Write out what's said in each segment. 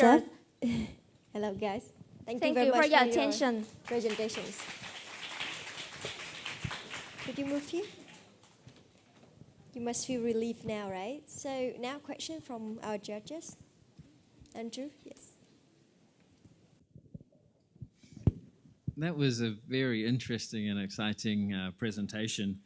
Sure. Hello, guys. Thank you very much for your attention. presentations. Could you move here? You must feel relief now, right? So now question from our judges. Andrew, yes. That was a very interesting and exciting presentation.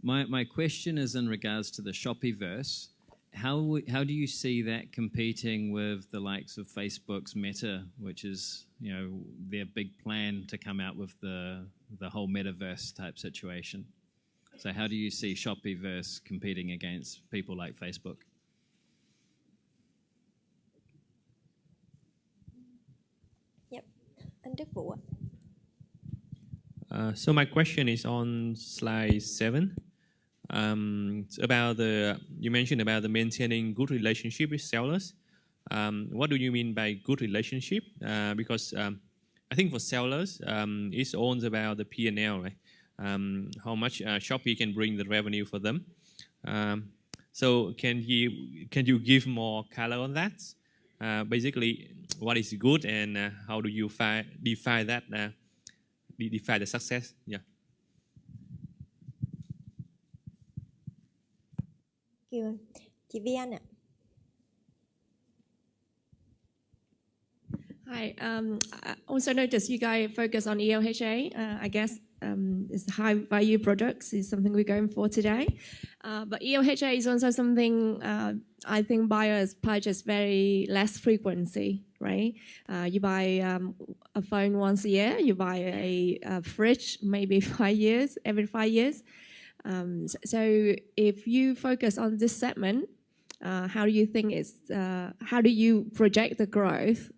My question is in regards to the Shoppeeverse. How do you see that competing with the likes of Facebook's Meta, which is their big plan to come out with the whole metaverse type situation? So how do you see Shoppeeverse competing against people like Facebook? Yep. Andrew, what? So my question is on slide 7. It's about you mentioned about the maintaining good relationship with sellers. What do you mean by good relationship? Because I think for sellers, it's all about the P&L, right? How much Shopee can bring the revenue for them. So can you give more color on that? Basically, what is good and how do you define that? Define the success? Yeah. Chị Vian ạ. Hi. I also noticed you guys focus on ELHA. I guess it's high value products is something we're going for today. But ELHA is also something I think buyers purchase very less frequency, right? You buy a phone once a year. You buy a fridge maybe every 5 years. So if you focus on this segment, how do you think how do you project the growth?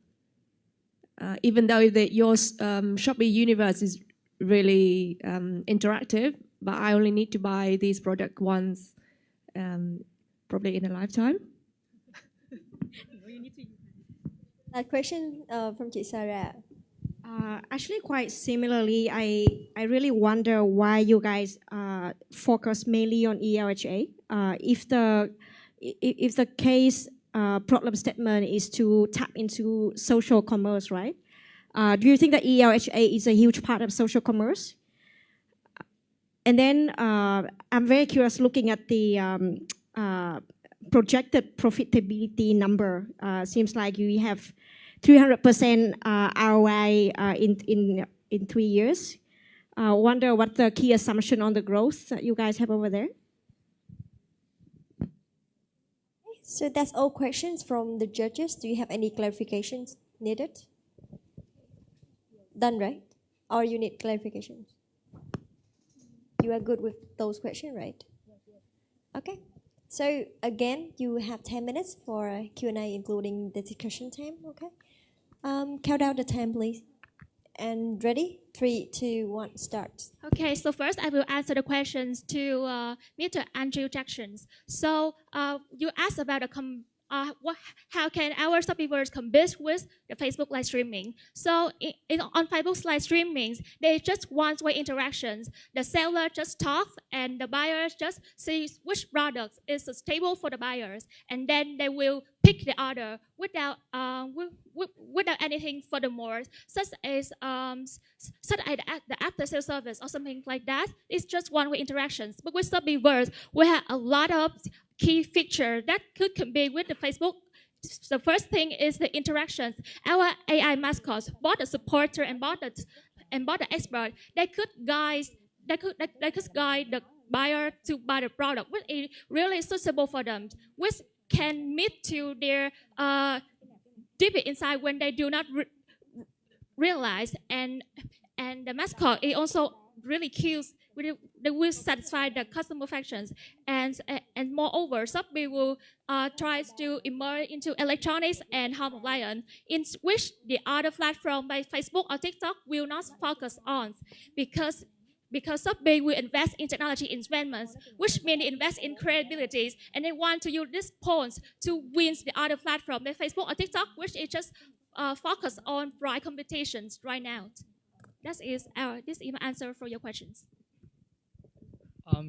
Even though your Shopee universe is really interactive, but I only need to buy these products once, probably in a lifetime. A question from chị Sarah. Actually, quite similarly, I really wonder why you guys focus mainly on ELHA. If the case problem statement is to tap into social commerce, right? Do you think that ELHA is a huge part of social commerce? And then I'm very curious looking at the projected profitability number. Seems like you have 300% ROI in 3 years. Wonder what the key assumption on the growth that you guys have over there. So that's all questions from the judges. Do you have any clarifications needed? Done, right? Or you need clarifications? You are good with those questions, right? Okay. So again, you have 10 minutes for Q&A, including the discussion time, okay? Count down the time, please. And ready? 3, 2, 1, start. Okay, so first I will answer the questions to Mr. Andrew Jackson. So you asked about how can our Shoppeeverse compete with the Facebook live streaming? So on Facebook live streaming, they just one-way interactions. The seller just talks and the buyers just see which product is suitable for the buyers, and then they will pick the order without anything furthermore, such as the after-sale service or something like that. It's just one-way interactions. But with Shoppeeverse, we have a lot of key feature that could compete with the Facebook. The first thing is the interactions. Our AI mascots, both the supporter and both the expert, they could guide the buyer to buy the product, which is really suitable for them, which can meet to their deep inside when they do not realize, and the mascot is also really cute. They will satisfy the customer functions, and moreover, Shopee will try to emerge into electronics and home appliance, in which the other platform like Facebook or TikTok will not focus on, because Shopee will invest in technology investments, which means they invest in credibilities, and they want to use this points to win the other platform like Facebook or TikTok, which is just focus on price competitions right now. This is my answer for your questions.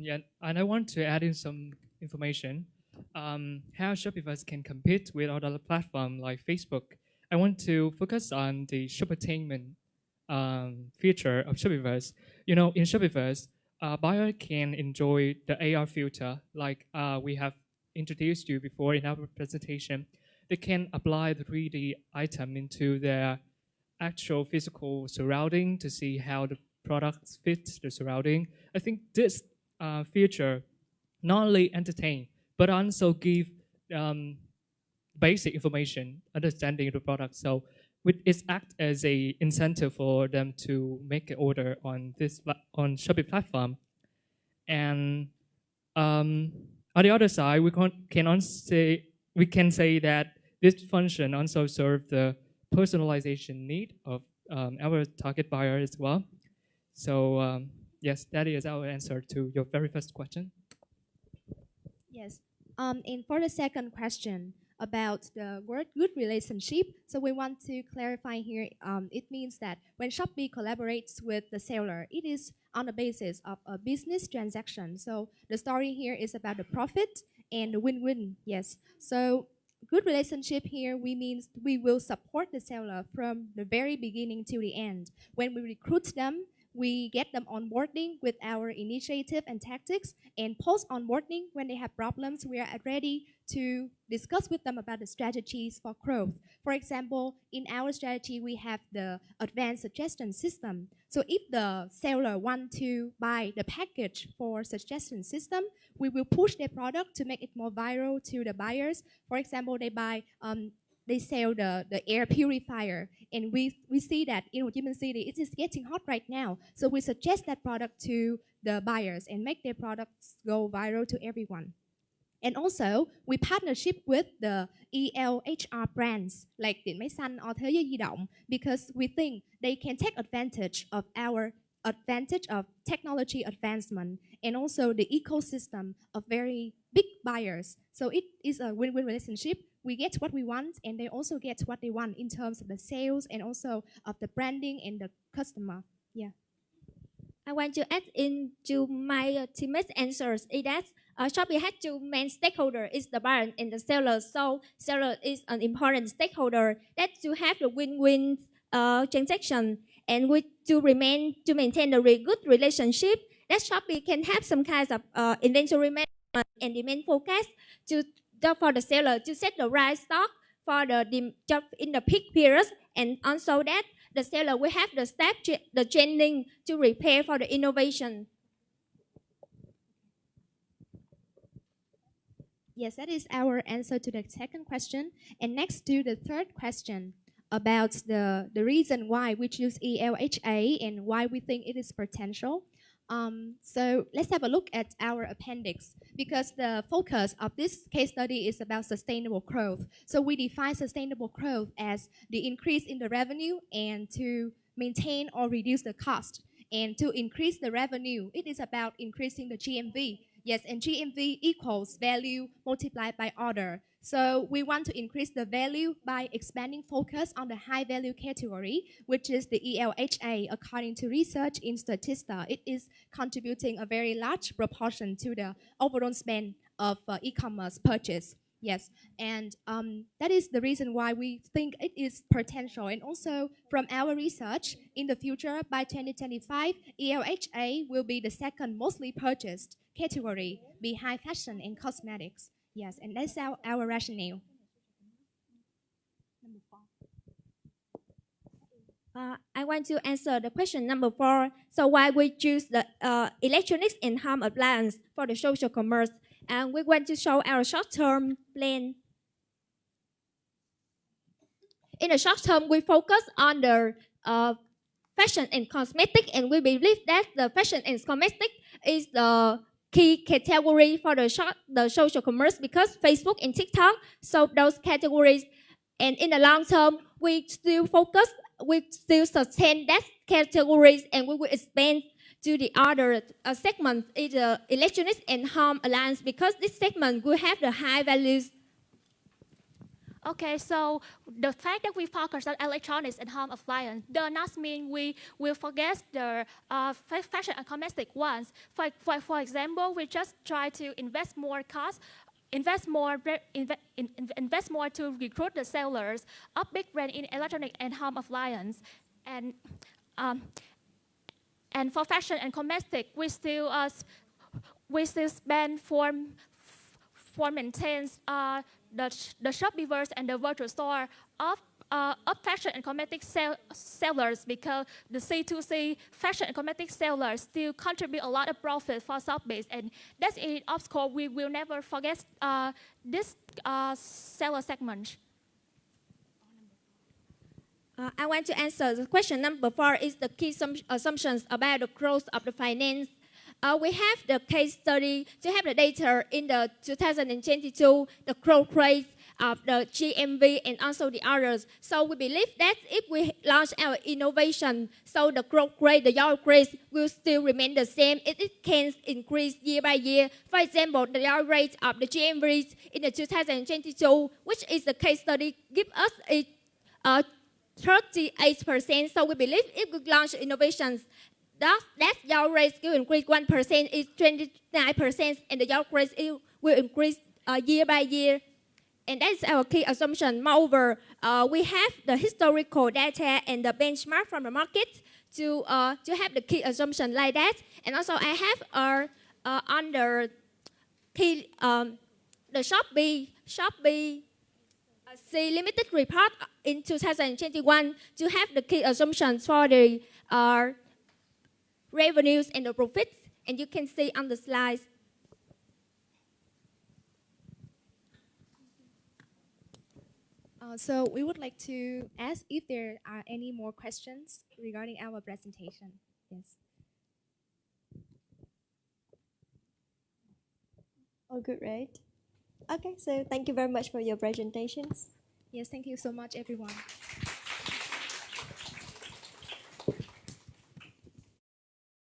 Yeah, and I want to add in some information. How Shopify can compete with other platforms like Facebook I want to focus on the shoppertainment feature of Shopify. In Shopify, buyer can enjoy the AR filter like we have introduced you before in our presentation. They can apply the 3D item into their actual physical surrounding to see how the products fit the surrounding. I think this feature not only entertain but also give basic information, understanding the product. So it acts as a incentive for them to make an order on Shopee platform. And on the other side, we can say that this function also serves the personalization need of our target buyer as well. So yes, that is our answer to your very first question. Yes. And for the second question about the word good relationship, so we want to clarify here, it means that when Shopee collaborates with the seller, it is on the basis of a business transaction. So the story here is about the profit and the win-win, yes. So good relationship here, means we will support the seller from the very beginning to the end. When we recruit them, we get them onboarding with our initiative and tactics, and post onboarding, when they have problems, we are ready to discuss with them about the strategies for growth. For example, in our strategy, we have the advanced suggestion system. So if the seller wants to buy the package for suggestion system, we will push their product to make it more viral to the buyers. For example, they sell the air purifier, and we see that in Ho Chi Minh City it is getting hot right now. So we suggest that product to the buyers and make their products go viral to everyone. And also, we partnership with the ELHR brands like Điện Máy Xanh or Thế giới di động, because we think they can take advantage of our technology advancement and also the ecosystem of very big buyers. So it is a win-win relationship. We get what we want, and they also get what they want in terms of the sales and also of the branding and the customer. Yeah. I want to add into my teammates' answers is that Shopee has two main stakeholders, is the buyer and the seller. So seller is an important stakeholder that to have the win-win transaction, and to maintain the really good relationship, that Shopee can have some kinds of inventory management and demand forecast for the seller to set the right stock for in the peak periods, and also that the seller will have the training to prepare for the innovation. Yes, that is our answer to the second question. And next to the third question about the reason why we choose ELHA and why we think it is potential. So let's have a look at our appendix, because the focus of this case study is about sustainable growth. So we define sustainable growth as the increase in the revenue and to maintain or reduce the cost. And to increase the revenue, it is about increasing the GMV. Yes, and GMV equals value multiplied by order. So we want to increase the value by expanding focus on the high value category, which is the ELHA. According to research in Statista, it is contributing a very large proportion to the overall spend of e-commerce purchase. Yes, and that is the reason why we think it is potential. And also from our research, in the future, by 2025, ELHA will be the second mostly purchased category behind fashion and cosmetics. Yes, and that's our rationale. I want to answer the question number 4. So why we choose the electronics and home appliance for the social commerce? And we want to show our short-term plan. In the short term, we focus on the fashion and cosmetic, and we believe that the fashion and cosmetic is the key category for the social commerce, because Facebook and TikTok show those categories. And in the long term, we still sustain that categories, and we will expand to the other segments, either electronics and home alliance, because this segment will have the high values. Okay, so the fact that we focus on electronics and home appliance does not mean we will forget the fashion and cosmetic ones. For example, we just try to invest more cost invest more invest more to recruit the sellers of big brand in electronic and home appliance, and for fashion and cosmetic, we still spend for maintains the Shopify and the virtual store of fashion and cosmetic sellers, because the C2C fashion and cosmetic sellers still contribute a lot of profit for Shopee, and that's it. Of course, we will never forget this seller segment. I want to answer the question number 4 is the key assumptions about the growth of the finance. We have the case study to have the data in the 2022, the growth rate of the GMV and also the others. So we believe that if we launch our innovation, so the growth rate, the yield rate will still remain the same. It can increase year by year. For example, the yield rate of the GMV in the 2022, which is the case study, give us a 38%. So we believe if we launch innovations, that yield rate will increase 1%, is 29%, and the yield rate will increase year by year. And that's our key assumption. Moreover, we have the historical data and the benchmark from the market to have the key assumption like that. And also I have under key the Shopee C limited report in 2021 to have the key assumptions for the revenues and the profits, and you can see on the slides. So we would like to ask if there are any more questions regarding our presentation. Yes. All good, right? Okay, so thank you very much for your presentations. Yes, thank you so much, everyone.